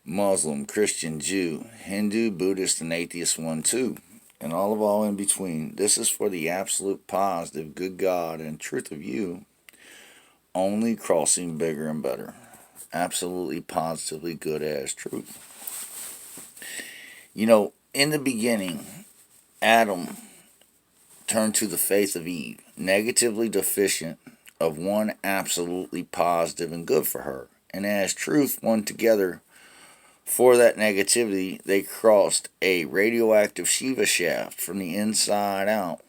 Muslim, Christian, Jew, Hindu, Buddhist, and atheist one too, and all in between. This is for the absolute positive, good God and truth of you, only crossing bigger and better. Absolutely positively good as truth. In the beginning, Adam turned to the faith of Eve, negatively deficient of one absolutely positive and good for her. And as truth one together for that negativity, they crossed a radioactive Shiva shaft from the inside out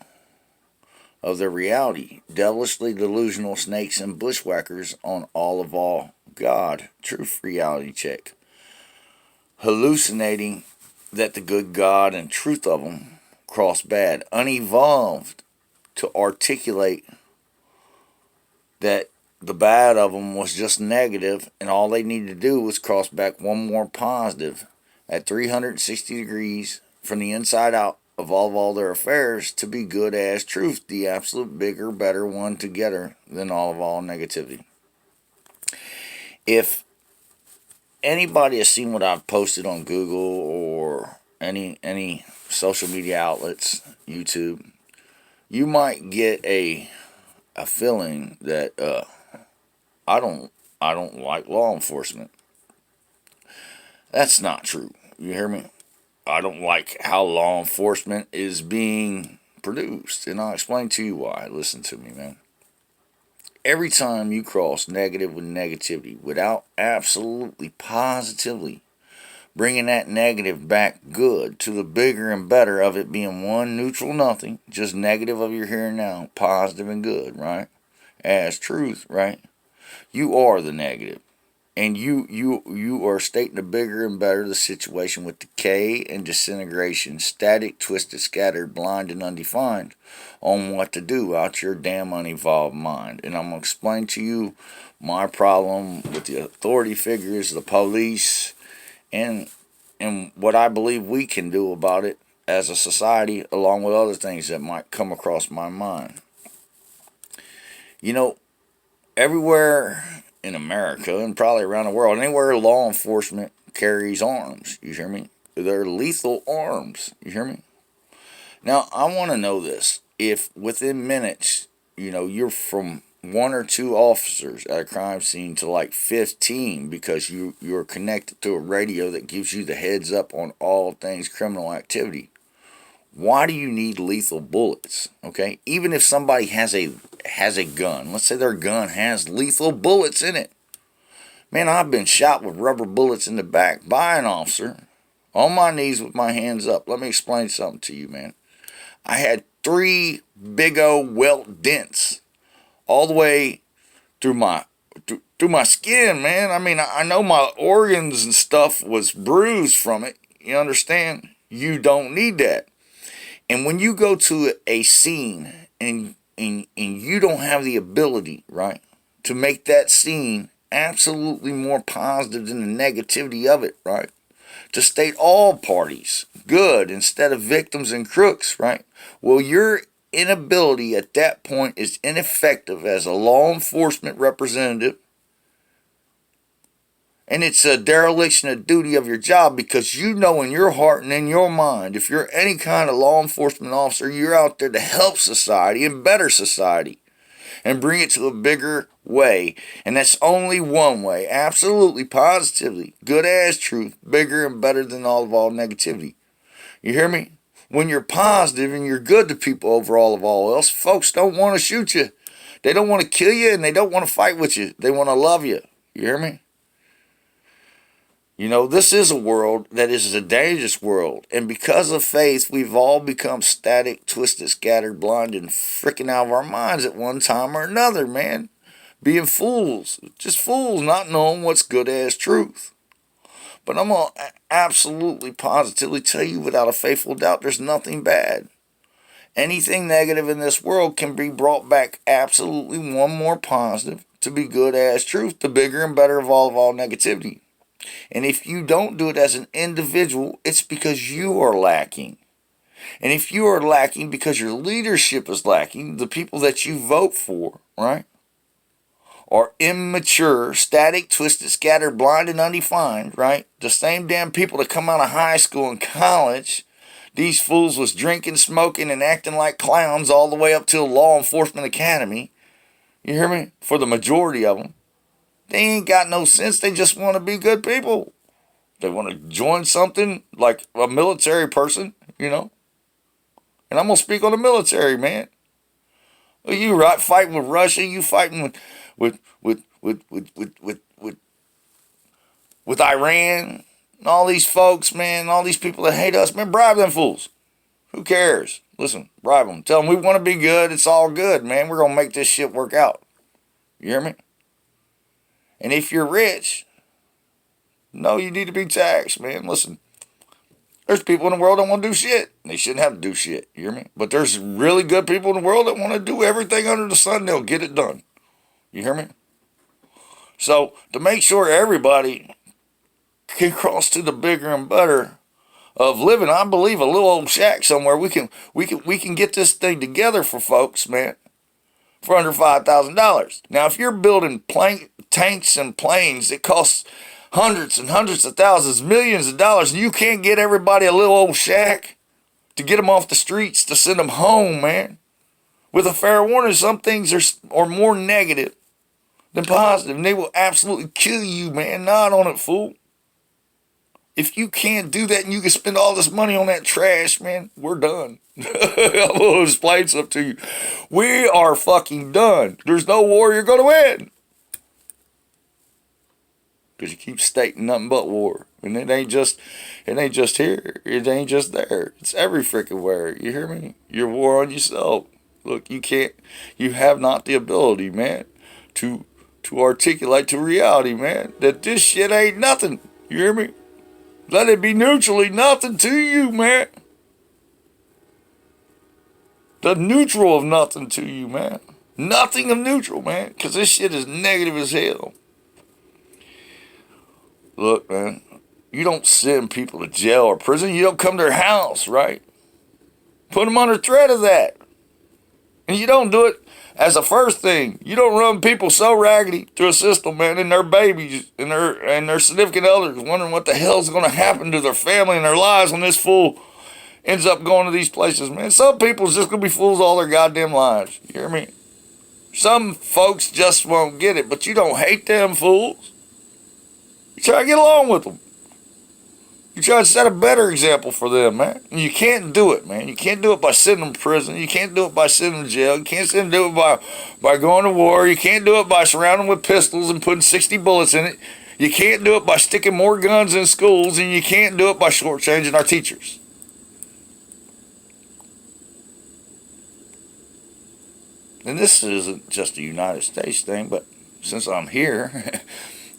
of their reality. Devilishly delusional snakes and bushwhackers on all God. Truth reality check. Hallucinating that the good God and truth of them cross bad. Unevolved to articulate that the bad of them was just negative, and all they needed to do was cross back one more positive at 360 degrees from the inside out of all their affairs to be good as truth, the absolute bigger, better one together than all negativity. If anybody has seen what I've posted on Google or any social media outlets, YouTube, you might get a feeling that I don't like law enforcement. That's not true. You hear me? I don't like how law enforcement is being produced, and I'll explain to you why. Listen to me, man. Every time you cross negative with negativity without absolutely positively bringing that negative back good to the bigger and better of it being one neutral nothing, just negative of your here and now, positive and good, right? As truth, right? You are the negative. And you are stating the bigger and better the situation with decay and disintegration, static, twisted, scattered, blind, and undefined on what to do out your damn unevolved mind. And I'm going to explain to you my problem with the authority figures, the police, and what I believe we can do about it as a society, along with other things that might come across my mind. Everywhere in America and probably around the world, anywhere law enforcement carries arms, you hear me? They're lethal arms, you hear me? Now, I want to know this. If within minutes, you're from one or two officers at a crime scene to like 15 because you're connected to a radio that gives you the heads up on all things criminal activity, why do you need lethal bullets? Okay, even if somebody has a gun, let's say their gun has lethal bullets in it. Man, I've been shot with rubber bullets in the back by an officer, on my knees with my hands up. Let me explain something to you, man. I had 3 big old welt dents all the way through my skin, man. I mean, I know my organs and stuff was bruised from it. You understand? You don't need that. And when you go to a scene and you don't have the ability, right, to make that scene absolutely more positive than the negativity of it, right, to state all parties good instead of victims and crooks, right, well, your inability at that point is ineffective as a law enforcement representative. And it's a dereliction of duty of your job because you know in your heart and in your mind, if you're any kind of law enforcement officer, you're out there to help society and better society and bring it to a bigger way. And that's only one way, absolutely, positively, good as truth, bigger and better than all negativity. You hear me? When you're positive and you're good to people over all else, folks don't want to shoot you. They don't want to kill you and they don't want to fight with you. They want to love you. You hear me? This is a world that is a dangerous world. And because of faith, we've all become static, twisted, scattered, blind, and freaking out of our minds at one time or another, man. Being fools. Just fools, not knowing what's good as truth. But I'm going to absolutely, positively tell you without a faithful doubt, there's nothing bad. Anything negative in this world can be brought back absolutely one more positive to be good as truth, the bigger and better of all negativity. And if you don't do it as an individual, it's because you are lacking. And if you are lacking because your leadership is lacking, the people that you vote for, right, are immature, static, twisted, scattered, blind, and undefined, right? The same damn people that come out of high school and college, these fools was drinking, smoking, and acting like clowns all the way up to a law enforcement academy. You hear me? For the majority of them. They ain't got no sense. They just want to be good people. They want to join something like a military person, you know. And I'm going to speak on the military, man. You right fighting with Russia, you fighting with Iran, and all these folks, man, all these people that hate us, man, bribe them fools. Who cares? Listen, bribe them. Tell them we want to be good. It's all good, man. We're going to make this shit work out. You hear me? And if you're rich, no, you need to be taxed, man. Listen, there's people in the world that want to do shit. They shouldn't have to do shit. You hear me? But there's really good people in the world that want to do everything under the sun. They'll get it done. You hear me? So to make sure everybody can cross to the bigger and better of living, I believe a little old shack somewhere, we can get this thing together for folks, man, for under $5,000. Now, if you're building tanks and planes that cost hundreds and hundreds of thousands, millions of dollars, and you can't get everybody a little old shack to get them off the streets, to send them home, man, with a fair warning, some things are more negative than positive, and they will absolutely kill you, man. Not on it, fool. If you can't do that and you can spend all this money on that trash, man, we're done. I'm going to explain something to you. We are fucking done. There's no war you're going to win. Because you keep stating nothing but war. And it ain't just here. It ain't just there. It's every freaking where. You hear me? You're war on yourself. Look, you have not the ability, man, to articulate to reality, man, that this shit ain't nothing. You hear me? Let it be neutrally nothing to you, man. The neutral of nothing to you, man. Nothing of neutral, man. Because this shit is negative as hell. Look, man. You don't send people to jail or prison. You don't come to their house, right? Put them under threat of that. And you don't do it as a first thing. You don't run people so raggedy through a system, man, and their babies and their significant others wondering what the hell's going to happen to their family and their lives when this fool ends up going to these places, man. Some people's just going to be fools all their goddamn lives. You hear me? Some folks just won't get it, but you don't hate them fools. You try to get along with them. You try to set a better example for them, man. And you can't do it, man. You can't do it by sending them to prison. You can't do it by sending them to jail. You can't do it by going to war. You can't do it by surrounding them with pistols and putting 60 bullets in it. You can't do it by sticking more guns in schools. And you can't do it by shortchanging our teachers. And this isn't just a United States thing, but since I'm here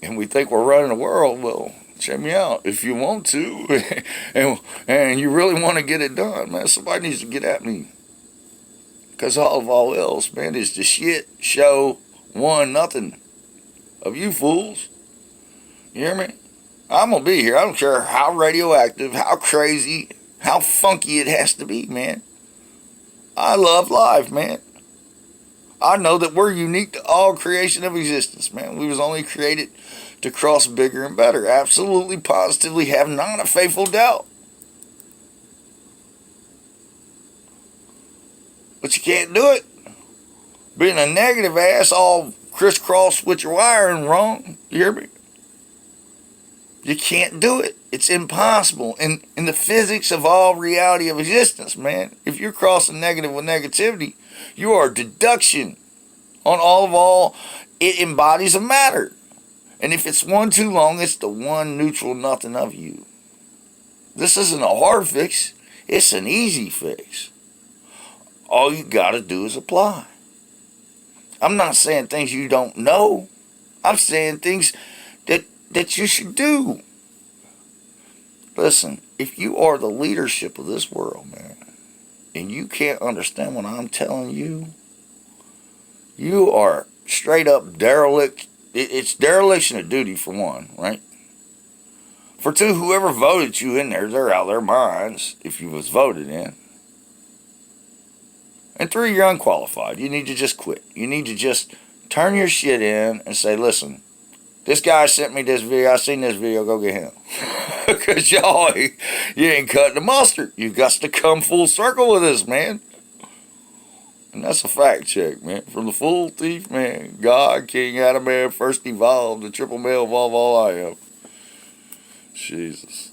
and we think we're running the world, well, check me out. If you want to, and you really want to get it done, man, somebody needs to get at me. Because all else, man, is the shit show one nothing of you fools. You hear me? I'm going to be here. I don't care how radioactive, how crazy, how funky it has to be, man. I love life, man. I know that we're unique to all creation of existence, man. We was only created to cross bigger and better. Absolutely, positively, have not a faithful doubt. But you can't do it. Being a negative ass, all crisscross with your wiring wrong. You hear me? You can't do it. It's impossible. In the physics of all reality of existence, man. If you're crossing negative with negativity, you are deduction on all. It embodies a matter. And if it's one too long, it's the one neutral nothing of you. This isn't a hard fix. It's an easy fix. All you got to do is apply. I'm not saying things you don't know. I'm saying things that you should do. Listen, if you are the leadership of this world, man, and you can't understand what I'm telling you, you are straight up derelict. It's dereliction of duty, for one, right? For two, whoever voted you in there, they're out of their minds if you was voted in. And three, you're unqualified. You need to just quit. You need to just turn your shit in and say, listen, this guy sent me this video. I seen this video. Go get him. Because y'all, you ain't cutting the mustard. You got to come full circle with this, man. And that's a fact check, man. From the full thief, man. God, King, Adam, man, first evolved, the triple male of all I am. Jesus.